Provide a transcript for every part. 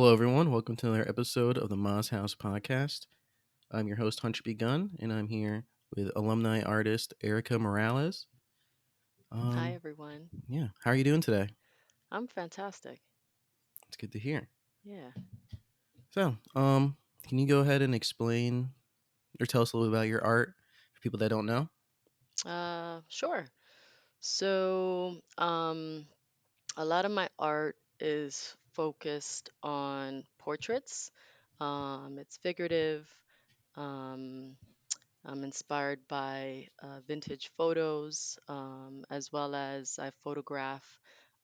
Hello, everyone. Welcome to another episode of the Moz House podcast. I'm your host, Hunter Begun, and I'm here with alumni artist Erica Morales. Hi, Um, everyone. yeah, how are you doing today? I'm fantastic. It's good to hear. Yeah. So, can you go ahead and explain or tell us a little bit about your art for people that don't know? Sure. So, a lot of my art is focused on portraits. It's figurative. Um, I'm inspired by vintage photos, as well as I photograph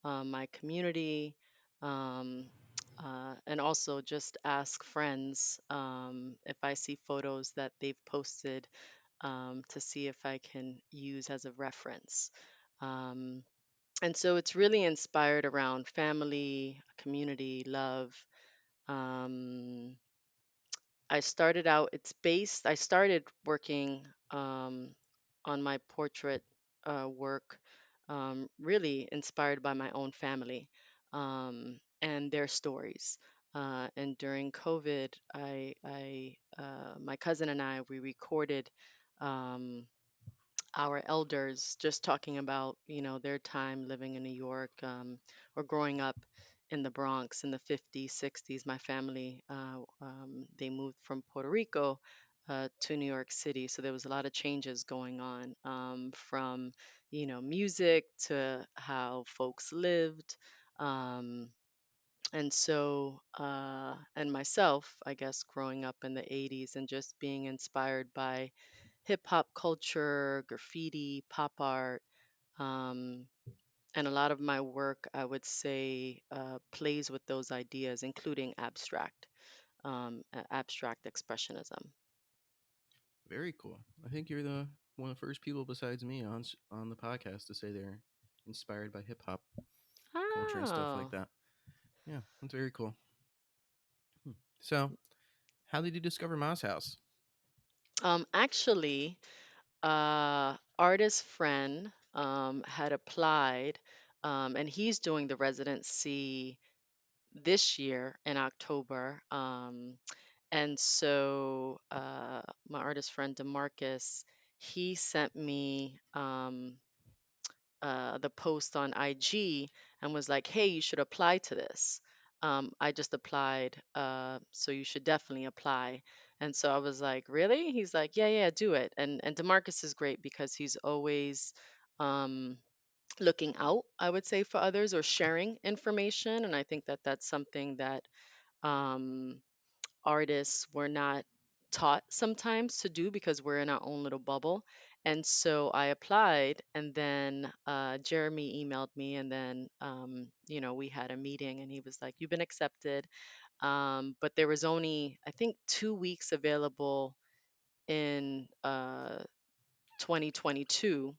my community, um, and also just ask friends if I see photos that they've posted to see if I can use as a reference. Um, and so it's really inspired around family, community, love. Um, I started working on my portrait work, really inspired by my own family and their stories. And during COVID, my cousin and I, we recorded um, our elders just talking about their time living in New York, or growing up in the Bronx in the 50s, 60s. My family, they moved from Puerto Rico to New York City, so there was a lot of changes going on, from music to how folks lived. Um, and myself, I guess, growing up in the 80s and just being inspired by hip hop culture, graffiti, pop art, um, and a lot of my work, I would say, plays with those ideas, including abstract expressionism. Very cool. I think you're the one of the first people besides me on the podcast to say they're inspired by hip hop culture and stuff like Oh, that. Yeah, that's very cool. Hmm. So, how did you discover Moz House? actually, artist friend had applied, and he's doing the residency this year in October. And so my artist friend Demarcus, he sent me the post on IG and was like, "Hey, you should apply to this." I just applied, so you should definitely apply. And so I was like, "Really?" He's like, "Yeah, yeah, do it." And Demarcus is great because he's always um, looking out, I would say, for others or sharing information. And I think that that's something that um, artists were not taught sometimes to do because we're in our own little bubble. And so I applied, and then Jeremy emailed me, and then we had a meeting, and he was like, "You've been accepted." But there was only, I think, 2 weeks available in 2022,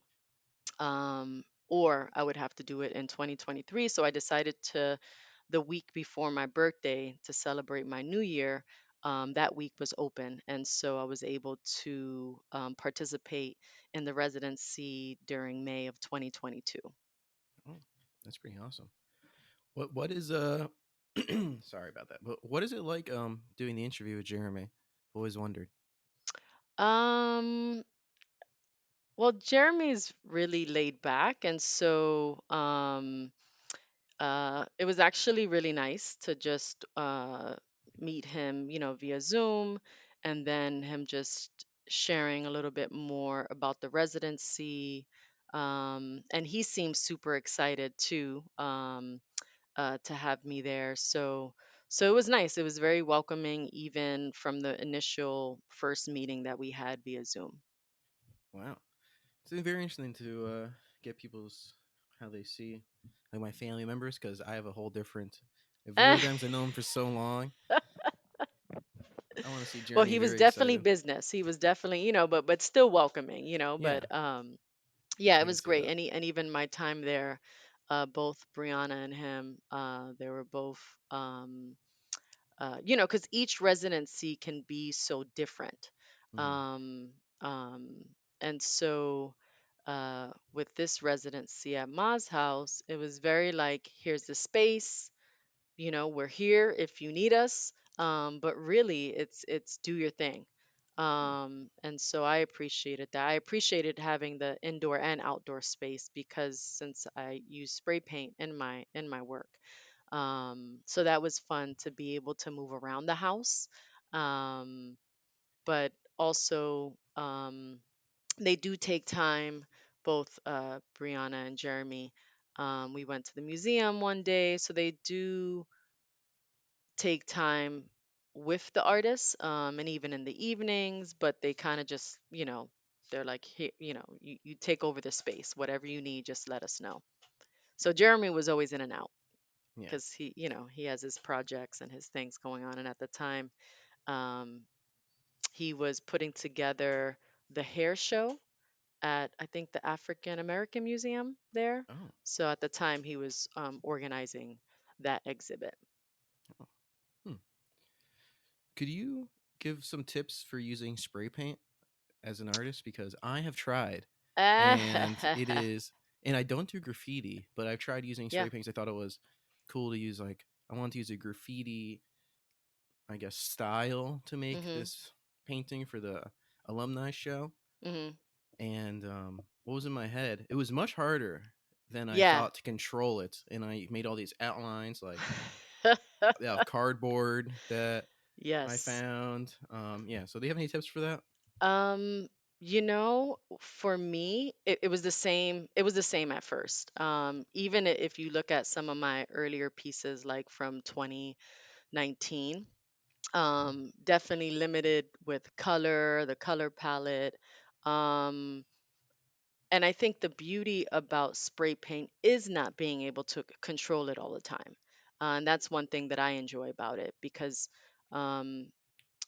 or I would have to do it in 2023. So I decided to, the week before my birthday, to celebrate my new year. That week was open. And so I was able to participate in the residency during May of 2022. Oh, that's pretty awesome. What is sorry about that. But what is it like doing the interview with Jeremy? I've always wondered. Um, well, Jeremy's really laid back. And so it was actually really nice to just meet him, via Zoom, and then him just sharing a little bit more about the residency. And he seemed super excited too, to have me there. So it was nice. It was very welcoming, even from the initial first meeting that we had via Zoom. Wow. It's been very interesting to get people's how they see like my family members because I have a whole different view of them. 'Cause I know them for so long. I want to see Well, Jeremy he was very definitely excited. business. He was definitely, but still welcoming, Yeah, but yeah, I it can was see great. that. And even my time there, both Brianna and him, they were both because each residency can be so different. Mm. Um um and so with this residency at Ma's house, it was very like, here's the space, we're here if you need us. But really, it's do your thing. And so I appreciated that. I appreciated having the indoor and outdoor space because since I use spray paint in my work, so that was fun to be able to move around the house. Um, but also, they do take time. Both Brianna and Jeremy. We went to the museum one day, so they do take time with the artists, and even in the evenings, but they kind of just, they're like, here, you take over the space. Whatever you need, just let us know. So Jeremy was always in and out Yeah. because he has his projects and his things going on. And at the time, um, he was putting together the hair show at, I think, the African American Museum there. Oh. So at the time, he was organizing that exhibit. Oh. Hmm. Could you give some tips for using spray paint as an artist? Because I have tried, and it is, and I don't do graffiti, but I've tried using Yeah. spray paints. I thought it was cool to use, like, I wanted to use a graffiti, I guess, style to make Mhm. this painting for the alumni show. Mhm. And what was in my head? It was much harder than I Yeah. thought to control it, and I made all these outlines, like, yeah, of cardboard that I Yes. found. Yeah. So do you have any tips for that? Um, for me, it was the same. It was the same at first. Even if you look at some of my earlier pieces, like from 2019, definitely limited with color, the color palette. Um, and I think the beauty about spray paint is not being able to control it all the time. And that's one thing that I enjoy about it because, um,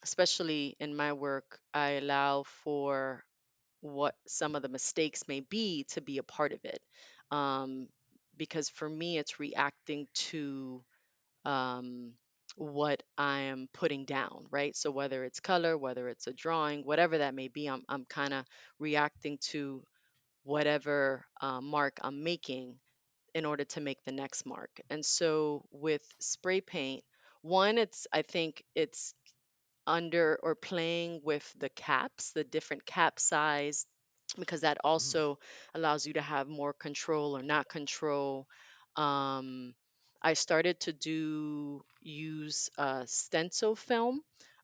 especially in my work, I allow for what some of the mistakes may be to be a part of it. Um, because for me, it's reacting to um, what I am putting down, right? So whether it's color, whether it's a drawing, whatever that may be, I'm kind of reacting to whatever mark I'm making in order to make the next mark. And so with spray paint, one, I think it's under or playing with the caps, the different cap size, because that Mm. also allows you to have more control or not control. Um, I started to use stencil film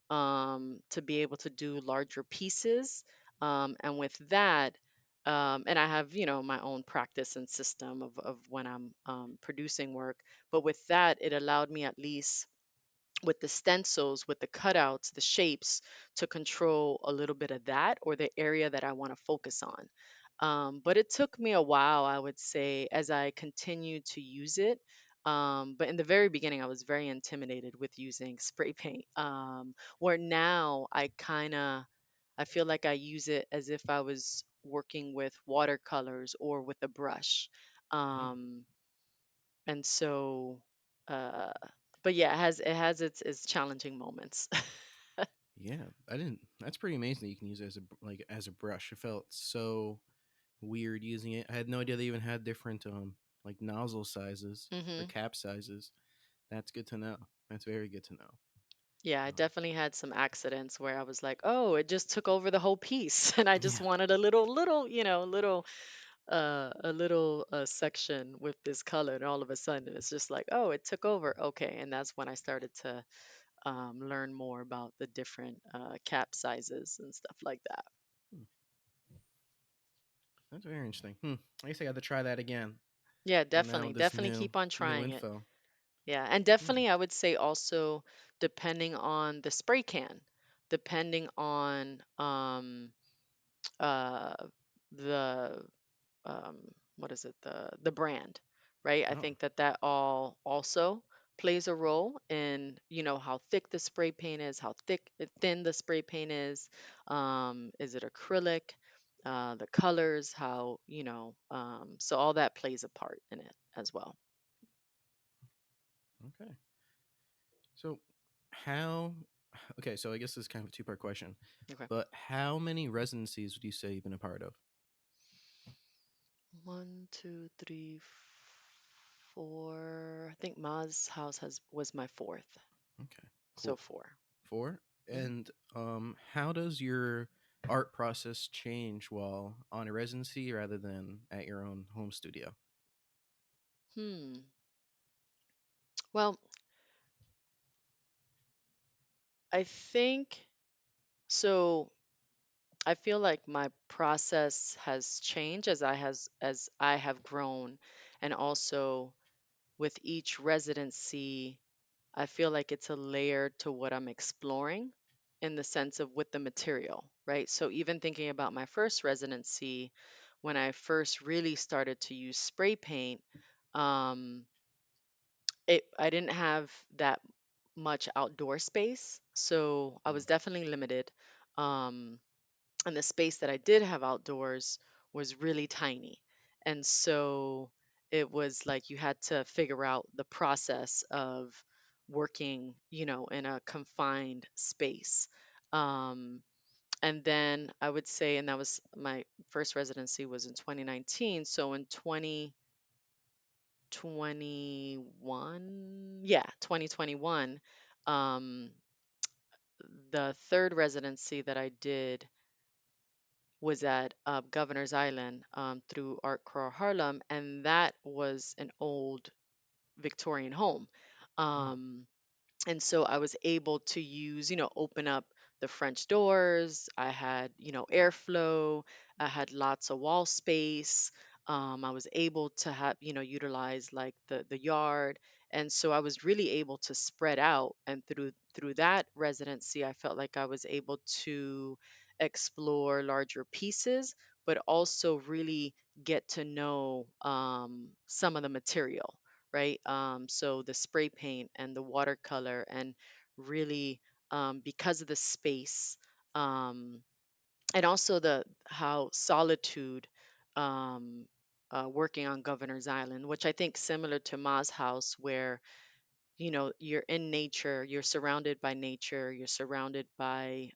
to be able to do larger pieces. And with that, and I have, my own practice and system of when I'm producing work. But with that, it allowed me at least with the stencils, with the cutouts, the shapes to control a little bit of that or the area that I want to focus on. But it took me a while, I would say, as I continued to use it. But in the very beginning, I was very intimidated with using spray paint. Where now I feel like I use it as if I was working with watercolors or with a brush. Oh. Um, and so uh but yeah, it has its challenging moments. Yeah. I didn't. That's pretty amazing that you can use it as like as a brush. It felt so weird using it. I had no idea they even had different like nozzle sizes or Hmm. cap sizes. That's good to know. That's very good to know. Yeah, I Um, definitely had some accidents where I was like, oh, it just took over the whole piece and I just yeah. wanted a little a little section with this color, and all of a sudden it's just like, oh, it took over. Okay. And that's when I started to learn more about the different cap sizes and stuff like that. Hmm, that's very interesting. I guess I got to try that again. Yeah, And now definitely with this definitely keep on new trying it. info. Yeah, and Hmm. definitely I would say also depending on the spray can, depending on uh the um what is it, the brand, right? I Oh. think that all also plays a role in, how thick the spray paint is, how thin the spray paint is it acrylic, the colors, how, so all that plays a part in it as well. Okay. So how? Okay. So I guess this is kind of a two-part question. Okay. But how many residencies would you say you've been a part of? One, two, three, Four. I think Ma's house has was my fourth. Okay, So cool. four. Four. Mhm. And how does your art process change while on a residency rather than at your own home studio? Hmm. Well, I think so. I feel like my process has changed as I have grown, and also with each residency, I feel like it's a layer to what I'm exploring in the sense of with the material, right? So even thinking about my first residency, when I first really started to use spray paint, um, I didn't have that much outdoor space, so I Mm. was definitely limited. Um, and the space that I did have outdoors was really tiny. And so it was like you had to figure out the process of working, in a confined space. Um, and then I would say, and that was my first residency was in 2019. So in 2021, yeah, 2021, um, the third residency that I did was at Governor's Island through Art Crawl Harlem, and that was an old Victorian home. Mm. Um, and so I was able to use, open up the French doors. I had, airflow. I had lots of wall space. I was able to have, utilize like the yard, and so I was really able to spread out. And through that residency, I felt like I was able to explore larger pieces, but also really get to know some of the material, right? So the spray paint and the watercolor, and really because of the space, um, and also the how solitude, um, working on Governor's Island, which I think similar to Ma's house, where you're in nature, you're surrounded by nature, you're surrounded by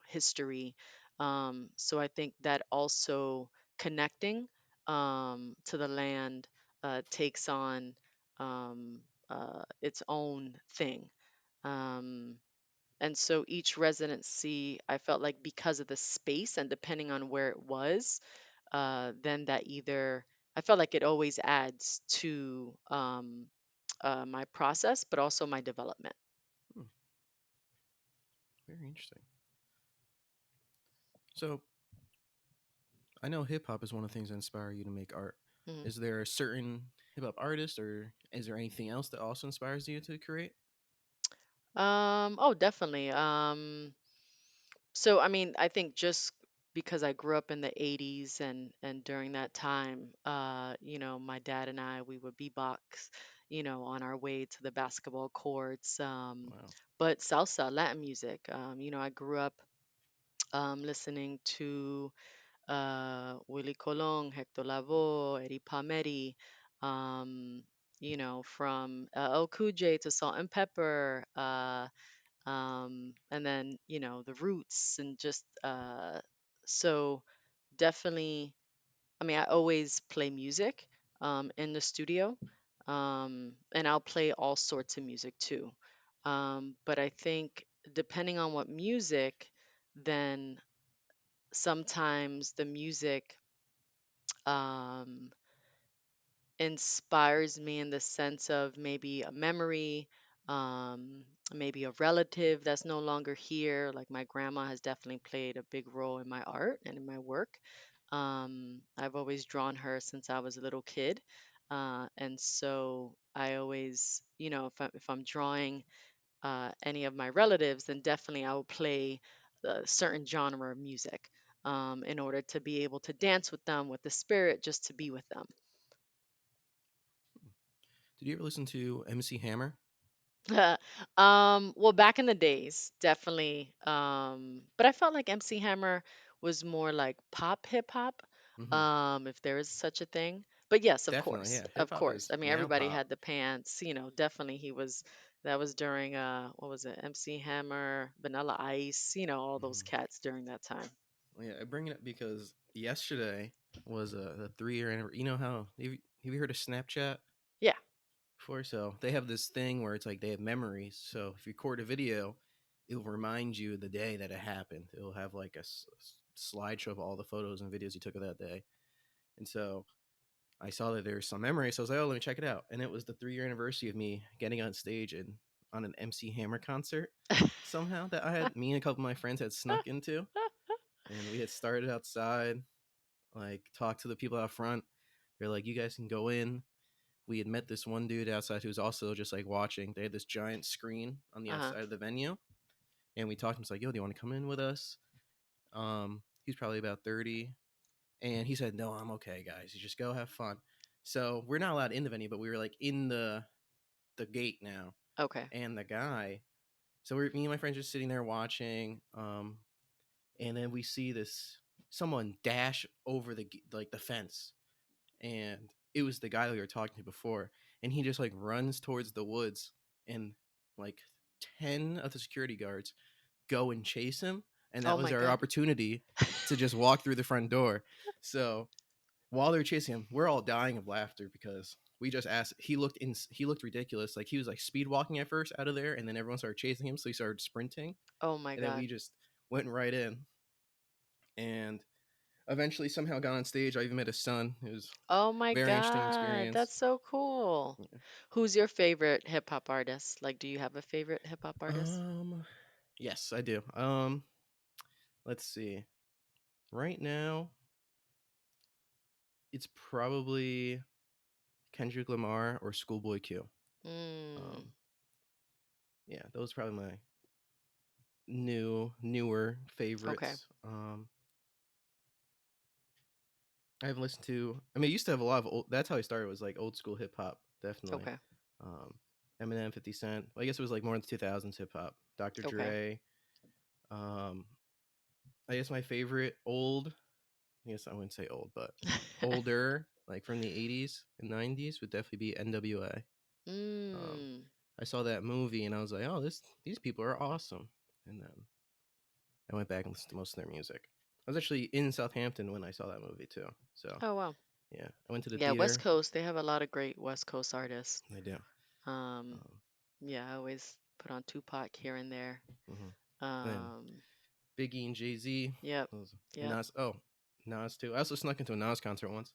history. So I think that also connecting to the land takes on its own thing. um, and so each residency, I felt like because of the space and depending on where it was, then that either I felt like it always adds to my process, but also my development. Hmm, very interesting. So I know hip hop is one of the things that inspire you to make art. Mhm. Is there a certain hip hop artist, or is there anything else that also inspires you to create? Oh, definitely. So I mean, I think just because I grew up in the 80s, and during that time, my dad and we would beatbox, on our way to the basketball courts. Wow. But salsa, Latin music, I grew up listening to Willie Colon, Hector Lavoe, Eddie Palmieri, um, from El Cool to Salt and Pepper, and then, the Roots, and just so definitely, I mean, I always play music in the studio, and I'll play all sorts of music too. But I think depending on what music, then sometimes the music um, inspires me in the sense of maybe a memory, um, maybe a relative that's no longer here. Like my grandma has definitely played a big role in my art and in my work. I've always drawn her since I was a little kid. And so I always, if I'm drawing any of my relatives, then definitely I will play a certain genre of music in order to be able to dance with them, with the spirit, just to be with them. Did you ever listen to MC Hammer? Well, back in the days, definitely. But I felt like MC Hammer was more like pop hip hop, Mm-hmm. if there is such a thing. But yes, of Definitely, course, yeah. Hip of hop course. is I mean, now everybody pop. had the pants, definitely he was. That was during what was it? MC Hammer, Vanilla Ice, all those Mm-hmm. cats during that time. Well, yeah, I bring it up because yesterday was a 3 year anniversary. You know how Have you heard of Snapchat Yeah. before? So they have this thing where it's like they have memories. So if you record a video, it will remind you the day that it happened. It will have like slideshow of all the photos and videos you took of that day. And so I saw that there was some memory, so I was like, "Oh, let me check it out." And it was the 3 year anniversary of me getting on stage and on an MC Hammer concert somehow that I had me and a couple of my friends had snuck into, and we had started outside, like talked to the people out front. They're like, "You guys can go in." We had met this one dude outside who was also just like watching. They had this giant screen on the Uh-huh. outside of the venue, and we talked to him. He's like, "Yo, do you want to come in with us?" He's probably about 30, and he said, "No, I'm okay, guys. You just go have fun." So we're not allowed in the venue, but we were like in the gate now, Okay. and the guy. So we're me and my friends just sitting there watching, and then we see this someone dash over like the fence, and it was the guy that we were talking to before, and he just like runs towards the woods, and like 10 of the security guards go and chase him, and Oh that was my our God. opportunity to just walk through the front door. So while they were chasing him, we're all dying of laughter because we just asked. He looked ridiculous. Like he was like speed walking at first out of there, and then everyone started chasing him, so he started sprinting, Oh my and then God. we just went right in, and eventually somehow got on stage. I even met his son. It was Oh my a very interesting God. experience. That's so cool. Yeah. Who's your favorite hip hop artist? Like, do you have a favorite hip hop artist? Um, yes, I do. Let's see. Right now, it's probably Kendrick Lamar or Schoolboy Q. Mm. Um, yeah, those are probably my newer Okay. favorites. I haven't listened to. I mean, I used to have a lot of old. That's how I started. Was like old school hip hop, definitely. Okay. Um, Eminem, 50 Cent. Well, I guess it was like more in the 2000s hip hop. Dr. Okay. Dre. Um, I guess my favorite old. I guess I wouldn't say old, but older, like from the 80s and 90s, would definitely be NWA. Um, Mm. I saw that movie and I was like, oh, these people are awesome. And then I went back and listened to most of their music. I was actually in Southampton when I saw that movie too. So Oh wow. yeah, I went to the Yeah, West theater. Coast, they have a lot of great West Coast artists. I do. Um, Um, yeah, I always put on Tupac here and there. mhm. And Um, Biggie and Jay Z. yep. And Yep. Nas. Oh, Nas too. I also snuck into a Nas concert once.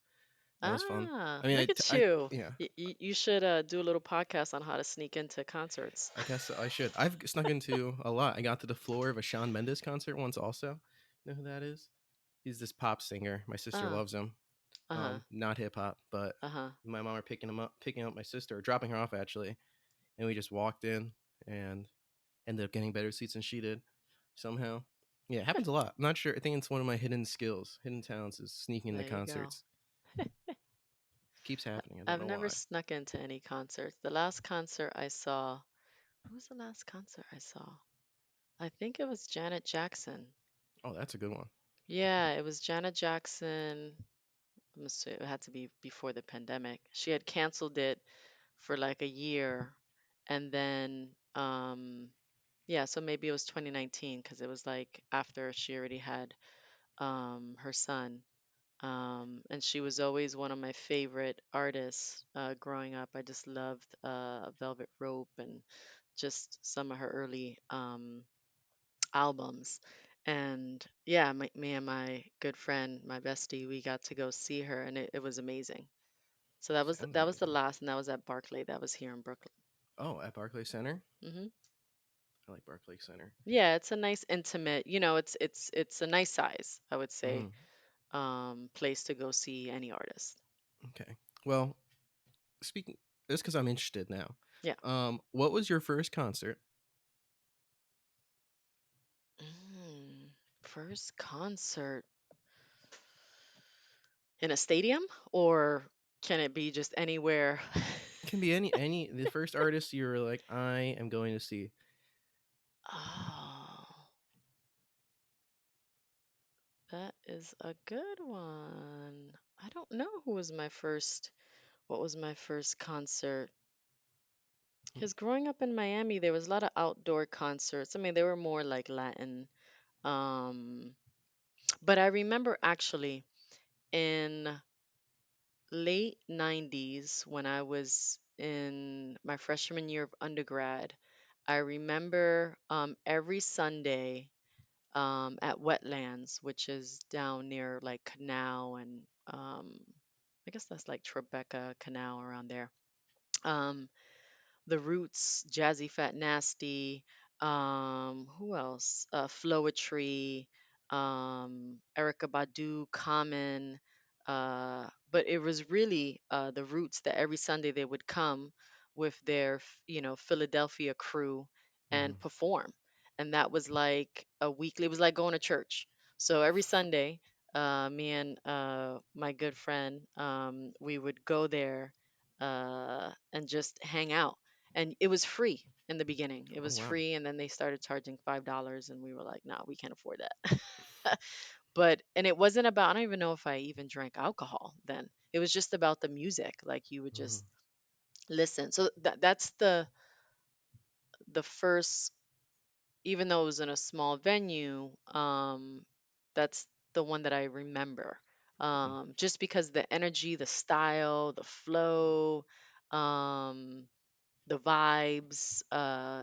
That was fun. Ah, I mean, look at you. yeah. You should do a little podcast on how to sneak into concerts. I guess I should. I've snuck into a lot. I got to the floor of a Shawn Mendes concert once. Also, you know who that is? He's this pop singer. My sister Uh, loves him. uh-huh. Not hip hop, but Uh-huh. my mom are picking up my sister, or dropping her off actually, and we just walked in and ended up getting better seats than she did somehow. Yeah, it happens a lot. I'm not sure. I think it's one of my hidden skills, hidden talents, is sneaking into There you go. concerts. Keeps happening. I don't I've know never why. snuck into any concerts. The last concert I saw, who was the last concert I saw? I think it was Janet Jackson. Oh, that's a good one. Yeah, it was Janet Jackson. I'm assuming it had to be before the pandemic. She had canceled it for like a year, and then yeah, so maybe it was 2019 because it was like after she already had her son. And she was always one of my favorite artists growing up. I just loved Velvet Rope and just some of her early albums. And yeah, me and my good friend, my bestie, we got to go see her, and it was amazing. So Sounds that was the amazing. last, and that was at Barclay. That was here in Brooklyn. Oh, at Barclays Center. Hmm. I like Barclays Center. Yeah, it's a nice intimate. It's a nice size, I would say, Mm, place to go see any artist. okay. Well, speaking, this because I'm interested now. Yeah. What was your first concert? Mm, first concert in a stadium, or can it be just anywhere? It can be any the first artist you were like, I am going to see. Oh, that is a good one. I don't know what was my first concert. Hmm, Because growing up in Miami, there was a lot of outdoor concerts. I mean, they were more like Latin. Um, but I remember actually in late 90s when I was in my freshman year of undergrad. I remember every Sunday at Wetlands, which is down near like Canal and I guess that's like Tribeca Canal around there. Um, the Roots, Jazzy Fat Nasty, who else? Floetry, Erica Badu, Common. But it was really the Roots that every Sunday they would come with their, Philadelphia crew and Hmm. perform. And that was like a weekly, it was like going to church. So every Sunday, me and my good friend, we would go there and just hang out, and it was free in the beginning. It Oh was wow. free, and then they started charging $5, and we were like, "Nah, we can't afford that." But and it wasn't about. I don't even know if I even drank alcohol then. It was just about the music. Like you would Hmm. just listen. So that's the first. Even though it was in a small venue, that's the one that I remember. Just because the energy, the style, the flow, um, the vibes.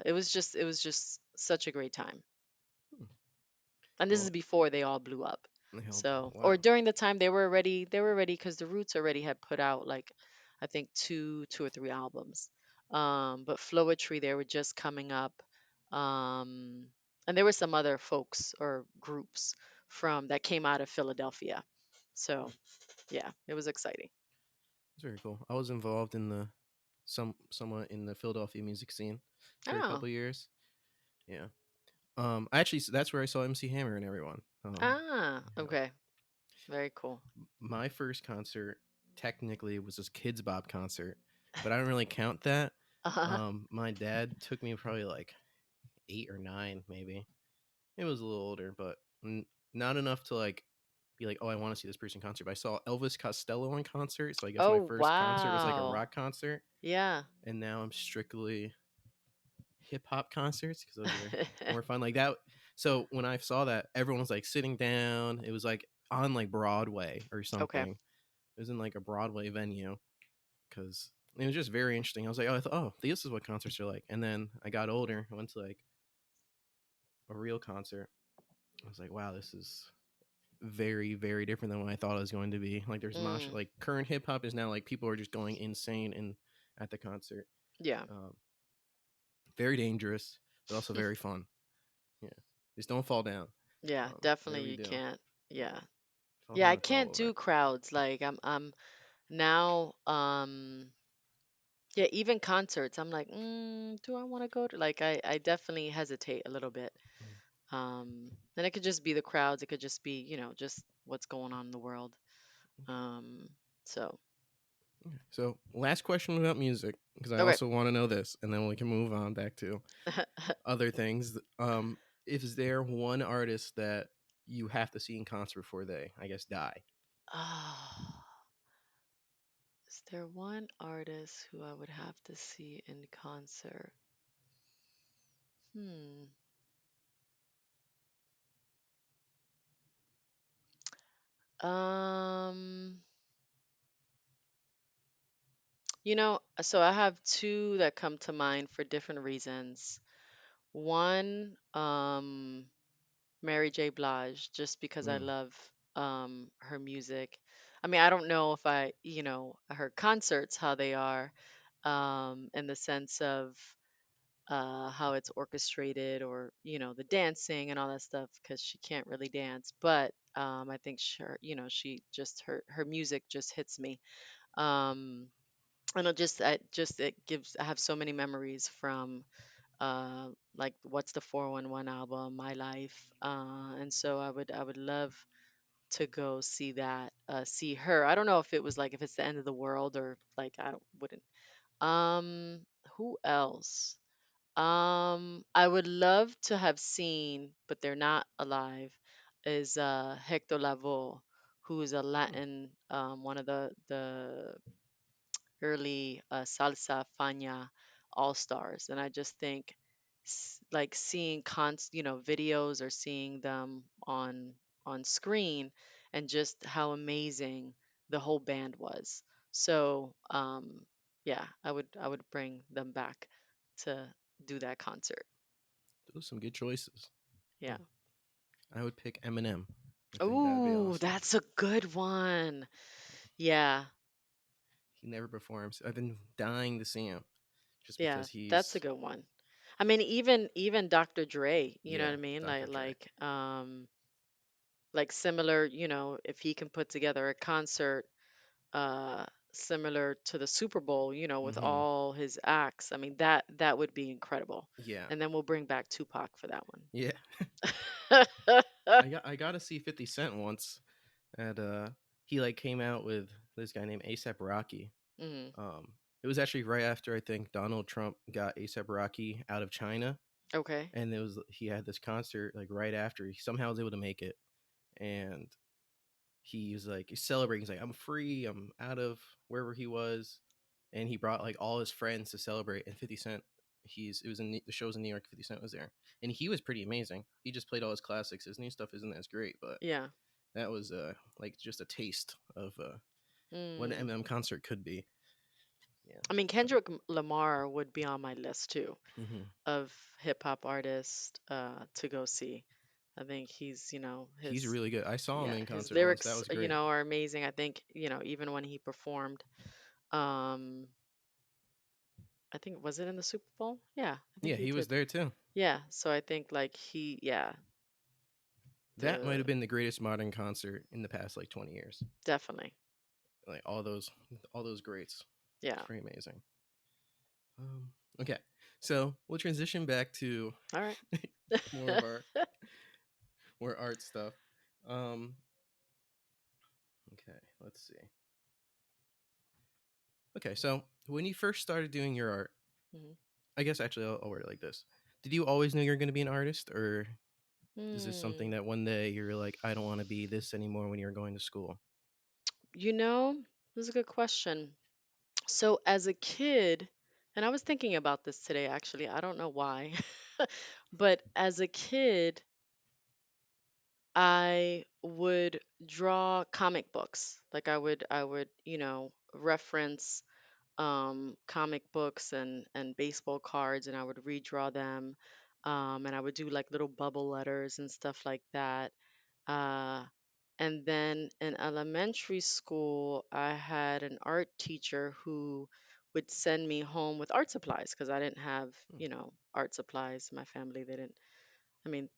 It was just such a great time. And this is Well, before they all blew up. they help. So, or Wow. during the time they were ready because the Roots already had put out like I think two or three albums. But Floetry they were just coming up. Um, and there were some other folks or groups from that came out of Philadelphia. So, yeah, it was exciting. It's very cool. I was involved in the somewhat in the Philadelphia music scene for a Oh. couple years. Yeah. Actually, that's where I saw MC Hammer and everyone. Ah, Yeah. okay. Very cool. My first concert technically was this Kids Bop concert, but I don't really count that. My dad took me probably like 8 or 9, maybe. It was a little older, but not enough to like be like, oh, I want to see this person concert. But I saw Elvis Costello in concert, so I guess my Oh, first concert was like a wow. rock concert, Yeah. and now I'm strictly hip hop concerts because those are more fun. Like that. So when I saw that, everyone was like sitting down. It was like on like Broadway or Okay. something. It was in like a Broadway venue because it was just very interesting. I was like, oh, oh, this is what concerts are like. And then I got older. I went to like a real concert. I was like, wow, this is very, very different than what I thought it was going to be. Like there's mosh. Mm, Like current hip hop is now like people are just going insane in at the concert. yeah. Um, very dangerous, but also very fun. Yeah, just don't fall down. Yeah, Whatever definitely you you do, can't. Yeah. fall Yeah, down, I it's all can't over. do crowds. Like I'm now yeah, even concerts. I'm like, do I want to go to like I definitely hesitate a little bit. Mm. And it could just be the crowds, it could just be, just what's going on in the world. Um so Okay. So, last question about music, because I okay. also want to know this, and then we can move on back to other things. Is there one artist that you have to see in concert before they, I guess, die? Oh, is there one artist who I would have to see in concert? Hmm. Um, so I have two that come to mind for different reasons. One, Mary J. Blige, just because I Mm. love her music. I mean, I don't know if her concerts how they are, in the sense of how it's orchestrated or the dancing and all that stuff because she can't really dance, but I think she just her music just hits me. Um, and it gives I have so many memories from like what's the 411 album, My Life, and so I would love to go see that, see her. I don't know if it was like if it's the end of the world or like I don't wouldn't. um who else? I would love to have seen, but they're not alive, is Hector Lavoe, who is a Mm. Latin, one of the early salsa fania all stars. And I just think like seeing videos or seeing them on screen and just how amazing the whole band was. So yeah, I would bring them back to do that concert. Those are some good choices. Yeah. Hmm. I would pick Eminem. I think that'd be Oh, awesome. that's a good one. Yeah. He never performs. I've been dying to see him just Yeah, because that's a he's, good one. I mean, even Dr. Dre, you know what yeah, I mean? Dr. Dre. Like similar, if he can put together a concert uh similar to the Super Bowl, with Hmm. all his acts. I mean, that would be incredible. Yeah, And then we'll bring back Tupac for that yeah. one. I got to see 50 Cent once at he like came out with this guy named ASAP Rocky. Hmm. Um, it was actually right after I think Donald Trump got ASAP Rocky out of China, Okay. and it was he had this concert like right after he somehow was able to make it, and he was like he's celebrating. He's like, I'm free. I'm out of wherever he was, and he brought like all his friends to celebrate. And 50 Cent, it was in the show's in New York. 50 Cent was there, and he was pretty amazing. He just played all his classics. His new stuff isn't as great, but Yeah. that was like just a taste of what an Mm. M concert could be. Yeah. I mean, So. Lamar would be on my list too Hmm. of hip hop artists to go see. I think He's really good. I saw him yeah, in his concert once. That lyrics, was great. are amazing. I think, even when he performed, um, I think was it in the Super Bowl? Yeah, I think Yeah, he he was did. there too. Yeah, so I think like yeah, That might the have been the greatest modern concert in the past like 20 years. definitely. Like all those greats. It's Yeah. pretty amazing. Um, okay, so we'll transition back to All right. more of our more art stuff. Um, okay, let's see. Okay, so when you first started doing your art, Mhm. I guess actually I'll word it like this: did you always know you were going to be an artist, or is this something Hmm. that one day you're like, I don't want to be this anymore when you're going to school? You know, this is a good question. So as a kid, and I was thinking about this today actually, I don't know why. But as a kid, I would draw comic books. Like I would, reference comic books and baseball cards, and I would redraw them. And I would do like little bubble letters and stuff like that. Uh, and then in elementary school, I had an art teacher who would send me home with art supplies because I didn't have, Hmm. art supplies. My family, they didn't, I mean,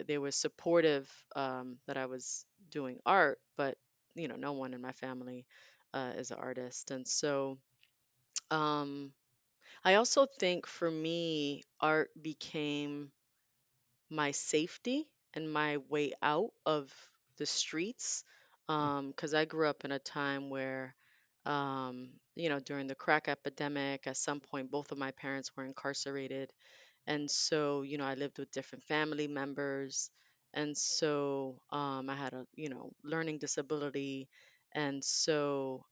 they were supportive that I was doing art, but, no one in my family is an artist. And so, um, I also think for me, art became my safety and my way out of the streets. Hmm. Because I grew up in a time where, during the crack epidemic, at some point, both of my parents were incarcerated. And so, I lived with different family members. And so I had a, learning disability. And so,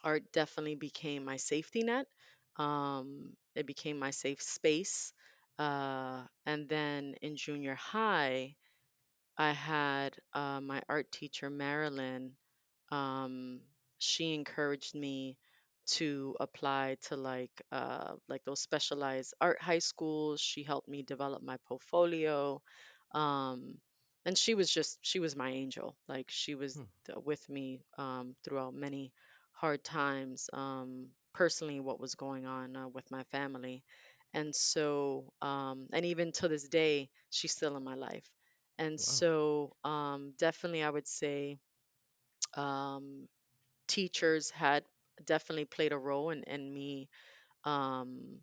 art definitely became my safety net. It became my safe space. And then in junior high, I had my art teacher, Marilyn. um, she encouraged me to apply to like those specialized art high schools. She helped me develop my portfolio. Um, and she was my angel. Like she was Hmm. with me throughout many hard times, personally what was going on with my family. And so and even to this day, she's still in my life. And Wow. so definitely I would say um, teachers had definitely played a role in me, um,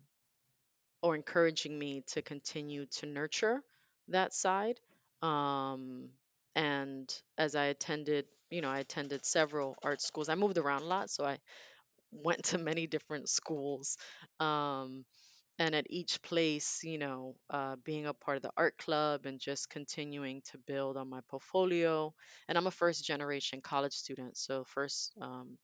or encouraging me to continue to nurture that side. Um, and as I attended several art schools. I moved around a lot, so I went to many different schools. Um, and at each place, being a part of the art club and just continuing to build on my portfolio. And I'm a first generation college student, so first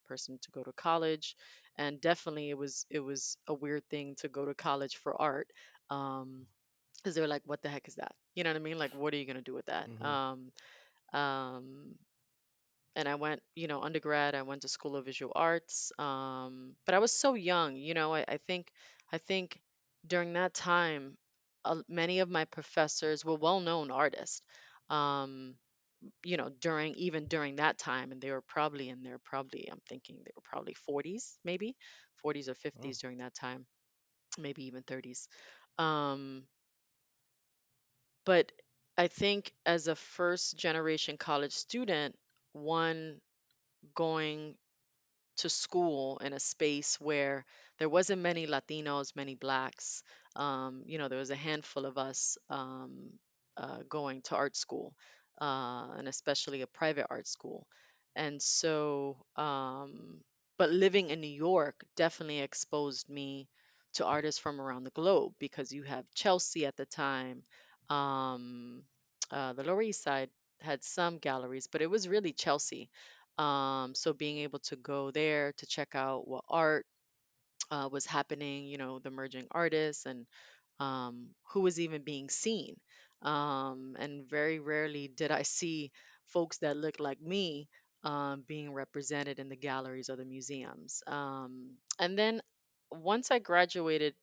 person to go to college. And definitely it was a weird thing to go to college for art, because they were like, what the heck is that? You know what I mean? Like, what are you going to do with that? Hmm. Um, and I went, undergrad, I went to School of Visual Arts. But I was so young, I think during that time, many of my professors were well-known artists. Um, during that time, and they were probably in their probably I'm thinking they were probably 40s, maybe 40s or Oh, 50s during that time, maybe even 30s. Um, but I think as a first generation college student, one going to school in a space where there wasn't many Latinos, many blacks. There was a handful of us going to art school, and especially a private art school. And so, but living in New York definitely exposed me to artists from around the globe, because you have Chelsea at the time. Um, the Lower East Side had some galleries, but it was really Chelsea. So being able to go there to check out what art was happening, the emerging artists, and who was even being seen. And very rarely did I see folks that looked like me being represented in the galleries or the museums. And then once I graduated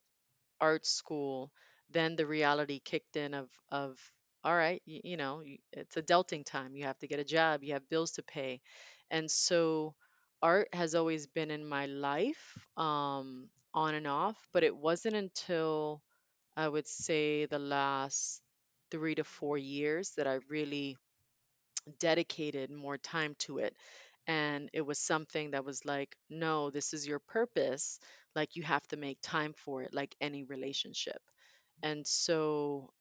art school, then the reality kicked in of all right, it's adulting time. You have to get a job, you have bills to pay. And so art has always been in my life, on and off, but it wasn't until I would say the last 3 to 4 years that I really dedicated more time to it. And it was something that was like, no, this is your purpose. Like, you have to make time for it, like any relationship. And so,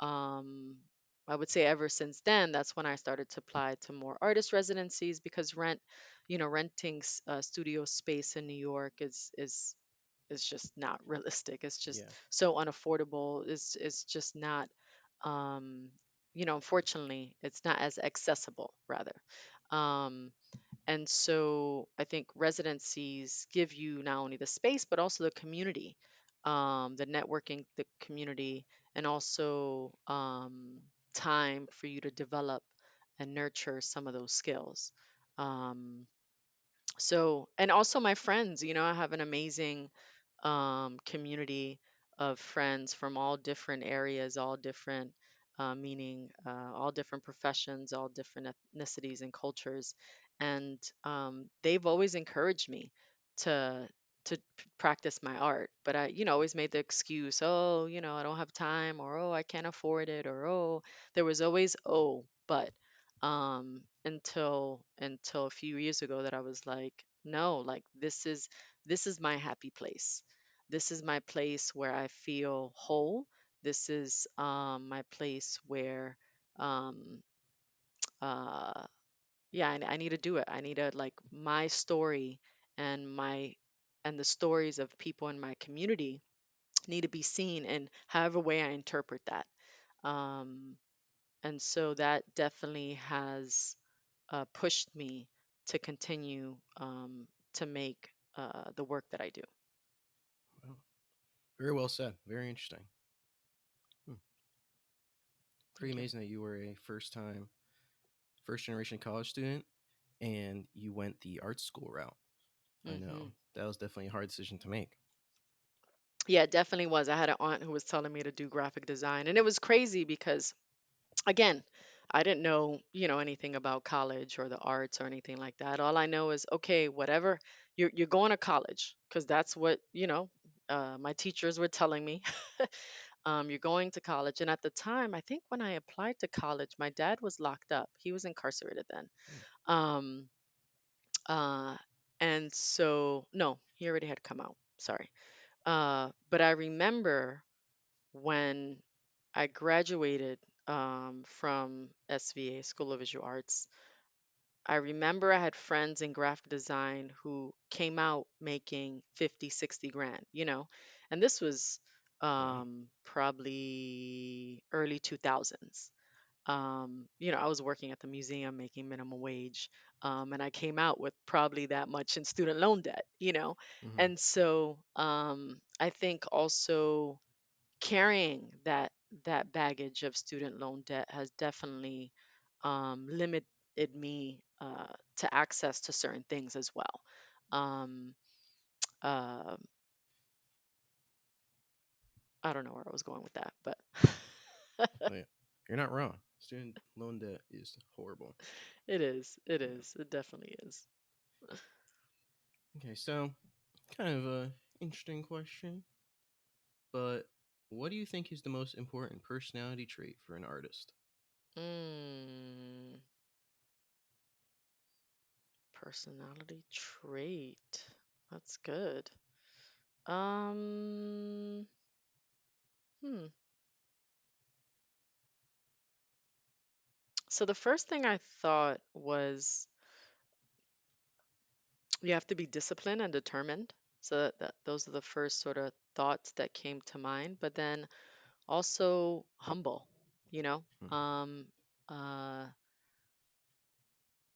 I would say ever since then, that's when I started to apply to more artist residencies, because renting studio space in New York is just not realistic. It's just yeah. so unaffordable. It's just not, um, unfortunately, it's not as accessible, rather. Um, and so I think residencies give you not only the space, but also the community, the networking, the community, and also time for you to develop and nurture some of those skills. Um, and also my friends, I have an amazing community of friends from all different areas, all different, meaning all different professions, all different ethnicities and cultures. And they've always encouraged me to practice my art. But I, always made the excuse, oh, I don't have time, or oh, I can't afford it, or oh, there was always oh, but until a few years ago, that I was like, no, like this is my happy place. This is my place where I feel whole. This is my place where um uh yeah, I need to do it. I need to, like, my story and the stories of people in my community need to be seen in however way I interpret that. Um and so that definitely has pushed me to continue to make the work that I do. Wow. Very well said. Very interesting. Hmm. Pretty Thank you. amazing that you were a first generation college student and you went the art school route. I know Hmm. that was definitely a hard decision to make. Yeah, it definitely was. I had an aunt who was telling me to do graphic design, and it was crazy because, again, I didn't know, anything about college or the arts or anything like that. All I know is, okay, whatever, you're going to college, because that's what, my teachers were telling me. You're going to college. And at the time, I think when I applied to college, my dad was locked up. He was incarcerated then. Hmm. Um, uh, and so, no, he already had come out. Sorry. But I remember when I graduated from SVA, School of Visual Arts. I remember I had friends in graphic design who came out making 50, 60 grand, and this was Wow. probably early 2000s. I was working at the museum making minimum wage, and I came out with probably that much in student loan debt. Hmm. And so I think also carrying that baggage of student loan debt has definitely limited me to access to certain things as well. Um, uh, I don't know where I was going with that, but Oh, yeah. You're not wrong. Student loan debt is horrible. it is. It Yeah. is. It definitely is. Okay, so kind of a interesting question, but what do you think is the most important personality trait for an artist? Mm, personality trait. That's good. Um, hmm. So the first thing I thought was you have to be disciplined and determined. So those are the first sort of thoughts that came to mind. But then also humble, you know, Hmm. um, uh,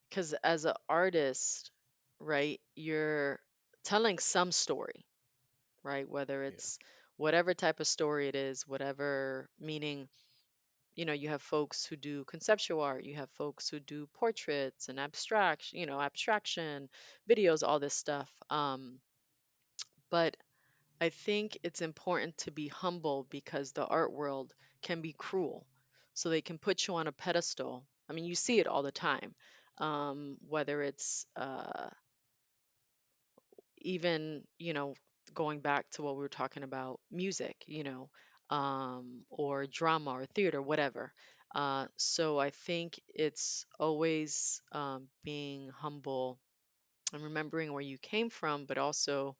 because as an artist, right, you're telling some story, right? Whether Yeah. it's whatever type of story it is, whatever meaning, you have folks who do conceptual art, you have folks who do portraits and abstraction, videos, all this stuff. But I think it's important to be humble because the art world can be cruel. So they can put you on a pedestal. I mean, you see it all the time. Whether it's even, going back to what we were talking about, music, or drama or theater, whatever. So I think it's always being humble and remembering where you came from, but also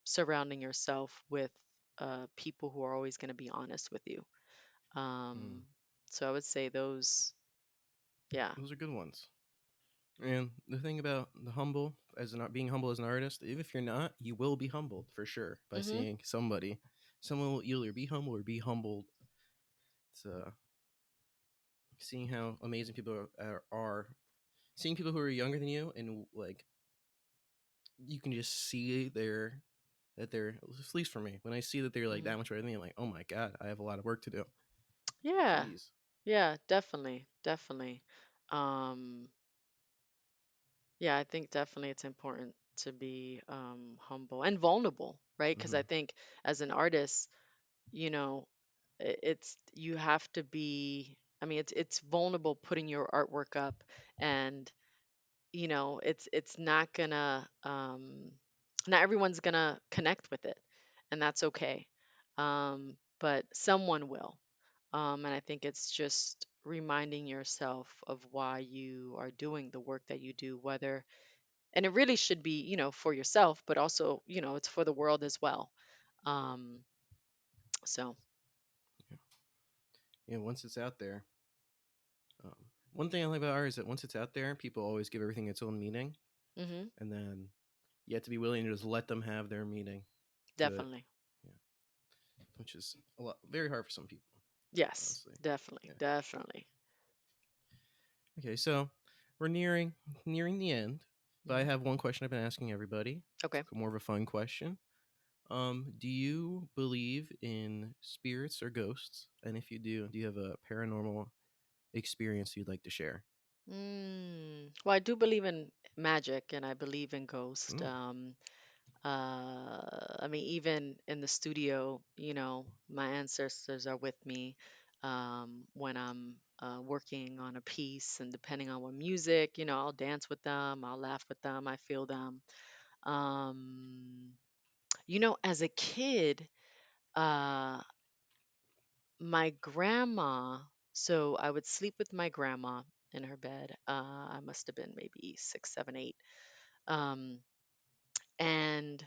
surrounding yourself with people who are always going to be honest with you. Hmm. Um, so I would say those, yeah. Those are good ones. And the thing about the humble, as an being humble as an artist, even if you're not, you will be humbled for sure by Hmm. seeing somebody. Someone will either be humble or be humbled. It's seeing how amazing people are, seeing people who are younger than you, and like you can just see that they're, at least for me, when I see that they're like Hmm. that much better than me, I'm like, oh my god, I have a lot of work to do. Yeah, Jeez. yeah, definitely, definitely. Um, yeah, I think definitely it's important to be humble and vulnerable, right? Because Mm-hmm. I think as an artist, you know, it's you have to be. I mean, it's vulnerable putting your artwork up, and it's not everyone's gonna connect with it, and that's okay. But someone will. And I think it's just reminding yourself of why you are doing the work that you do, whether, and it really should be, for yourself, but also, it's for the world as well. Um, so, Yeah. Yeah, once it's out there, um, one thing I like about art is that once it's out there, people always give everything its own meaning, hmm, and then you have to be willing to just let them have their meaning to it. definitely. Yeah, which is a lot very hard for some people, Yes, honestly. definitely, Yeah. definitely. Okay, so we're nearing the end, but I Hmm. have one question I've been asking everybody. It's Okay. more of a fun question. Do you believe in spirits or ghosts? And if you do you have a paranormal experience you'd like to share? Well, I do believe in magic and I believe in ghosts. Mm, I mean, even in the studio, my ancestors are with me when I'm working on a piece, and depending on what music, I'll dance with them, I'll laugh with them, I feel them. Um, as a kid, uh, my grandma, so I would sleep with my grandma in her bed. I must have been maybe 6, 7, 8. Um, and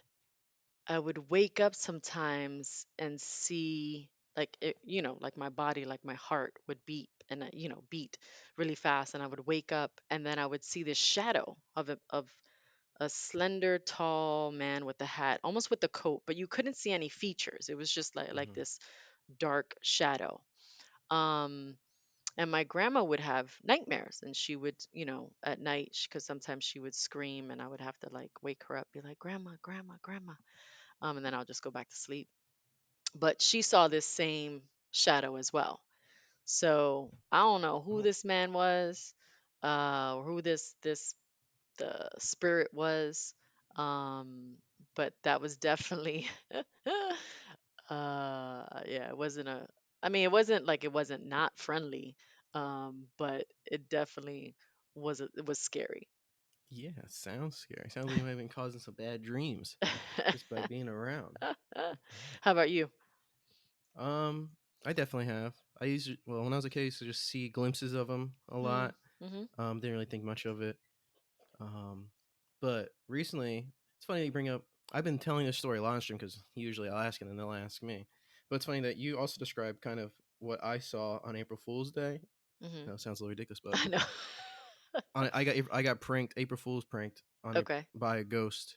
I would wake up sometimes and see like it, like my body, like my heart would beat and beat really fast, and I would wake up and then I would see this shadow of a slender, tall man with a hat, almost with the coat, but you couldn't see any features. It was just like mm-hmm. this dark shadow. Um, and my grandma would have nightmares, and she would, at night, because sometimes she would scream, and I would have to like wake her up, be like, "Grandma, grandma, grandma," and then I'll just go back to sleep. But she saw this same shadow as well. So I don't know who Oh, this man was, who this the spirit was. Um, but that was definitely yeah, it wasn't a I mean, it wasn't like it wasn't not friendly, but it definitely it was scary. Yeah, sounds scary. Sounds like you might have been causing some bad dreams just by being around. How about you? Um, I definitely have. I used to, well, when I was a kid, I used to just see glimpses of them a Mm, lot. mhm, Didn't really think much of it. Um, but recently, it's funny you bring up. I've been telling this story a lot on stream because usually I'll ask it and they'll ask me. But it's funny that you also described kind of what I saw on April Fool's Day. mhm. That sounds a little ridiculous, but I know. I got pranked. April Fool's pranked on a Okay. by a ghost.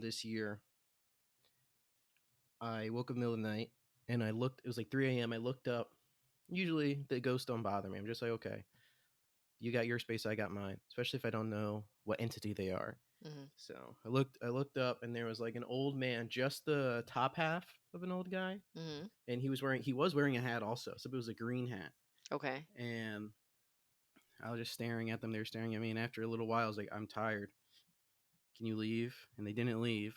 This year, I woke up in the middle of the night and I looked. It was like 3 a.m. I looked up. Usually the ghosts don't bother me. I'm just like, okay, you got your space, I got mine. Especially if I don't know what entity they are. Mhm, So I looked up, and there was like an old man, just the top half of an old guy, mhm. and he was wearing a hat also. So it was a green hat, Okay. and I was just staring at them. They were staring at me, and after a little while, I was like, I'm tired. Can you leave? And they didn't leave.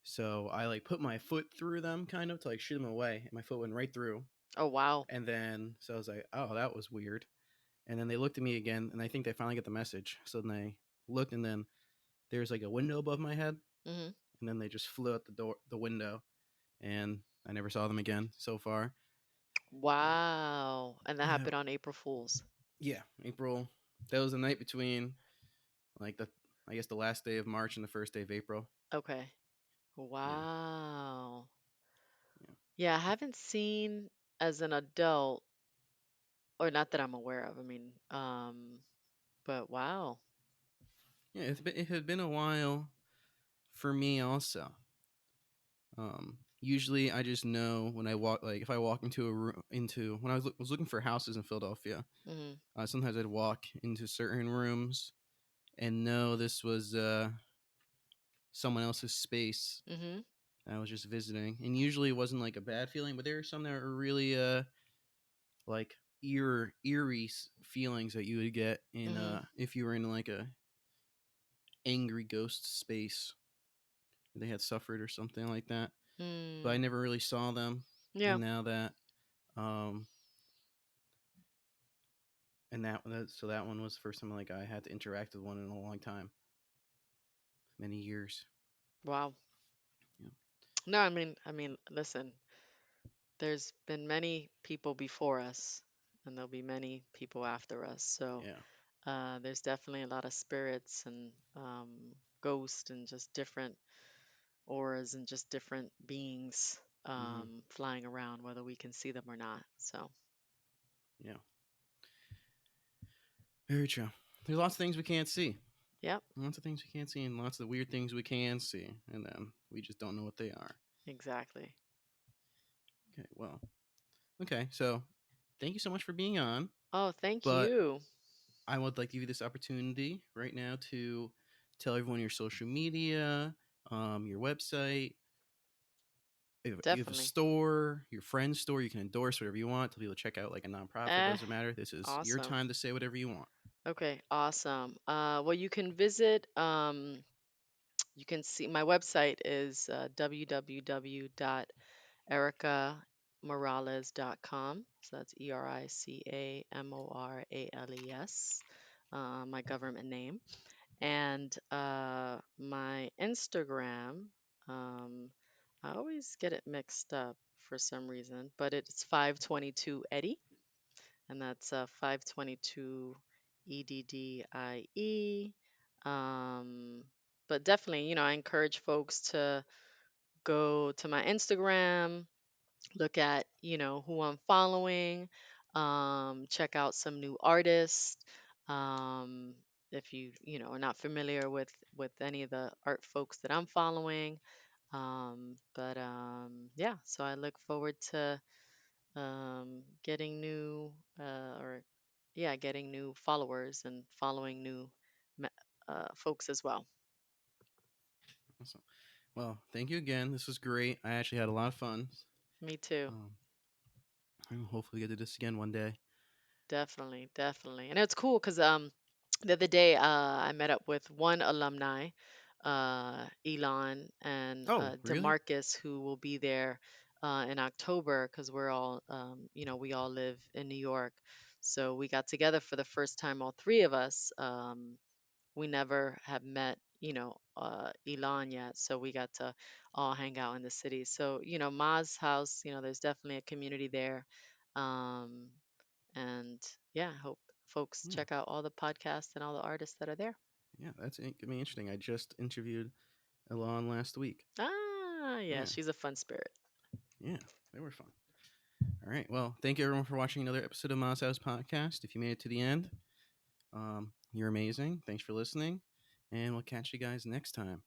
So I like put my foot through them, kind of to like shoot them away, and my foot went right through. Oh wow. And then so I was like, oh, that was weird. And then they looked at me again, and I think they finally get the message. So then they looked, and then there's like a window above my head, Mhm. and then they just flew out the window, and I never saw them again so far. Wow. And that Yeah, happened on April Fools. yeah. April. That was the night between like the I guess the last day of March and the first day of April. Okay. Yeah, Wow. yeah, Yeah, I haven't seen as an adult, or not that I'm aware of. I mean, but wow. yeah. It had been a while for me also. Usually I just know when I walk, like if I walk into a room, into when was looking for houses in Philadelphia. Mhm. Sometimes I'd walk into certain rooms and know this was someone else's space. Mhm. I was just visiting, and usually it wasn't like a bad feeling, but there were some that were really like eerie feelings that you would get in Mhm. if you were in like a angry ghost space. They had suffered or something like that, but I Mm. never really saw them. Yeah. And now that um and so that one was the first time like I had to interact with one in a long time, many years. Wow. Yeah, No, I mean, listen, there's been many people before us, and there'll be many people after us. So, yeah. there's definitely a lot of spirits and ghosts and just different auras and just different beings Hmm. flying around, whether we can see them or not. So, Yeah, very true. There's lots of things we can't see. yep, Lots of things we can't see, and lots of weird things we can see, and then we just don't know what they are. exactly. Okay, well, okay, so thank you so much for being on. Oh, thank But you. I would like to give you this opportunity right now to tell everyone your social media, your website. If you have a Definitely. store, your friend's store, you can endorse whatever you want. Tell people to check out like a nonprofit. Eh, Doesn't matter. This is your awesome. time to say whatever you want. Okay, awesome. Well, you can visit, you can see my website is www.ericamorales.com. So that's ERICAMORALES, my government name. And my Instagram, um, I always get it mixed up for some reason, but it's 522 Eddie, and that's 522 EDDIE. Um, but definitely, I encourage folks to go to my Instagram, look at, who I'm following, check out some new artists. Um, if are not familiar with any of the art folks that I'm following. But yeah, so I look forward to getting new or yeah, getting new followers and following new me- folks as well. Awesome. Well, thank you again. This was great. I actually had a lot of fun. Me too. Um, and hopefully get to do this again one day. Definitely, definitely. And it's cool because the other day I met up with one alumni, Elon and Oh, really? Demarcus, who will be there in October because we're all we all live in New York. So we got together for the first time, all three of us. We never have met, Elon yet, so we got to all hang out in the city. So, Ma's house, there's definitely a community there. Um, and yeah, I hope folks Yeah, check out all the podcasts and all the artists that are there. yeah, that's gonna be interesting. I just interviewed Elon last week. Ah, yeah, Yeah, she's a fun spirit. yeah, they were fun. All right, well, thank you everyone for watching another episode of Ma's House Podcast. If you made it to the end, you're amazing. Thanks for listening, and we'll catch you guys next time.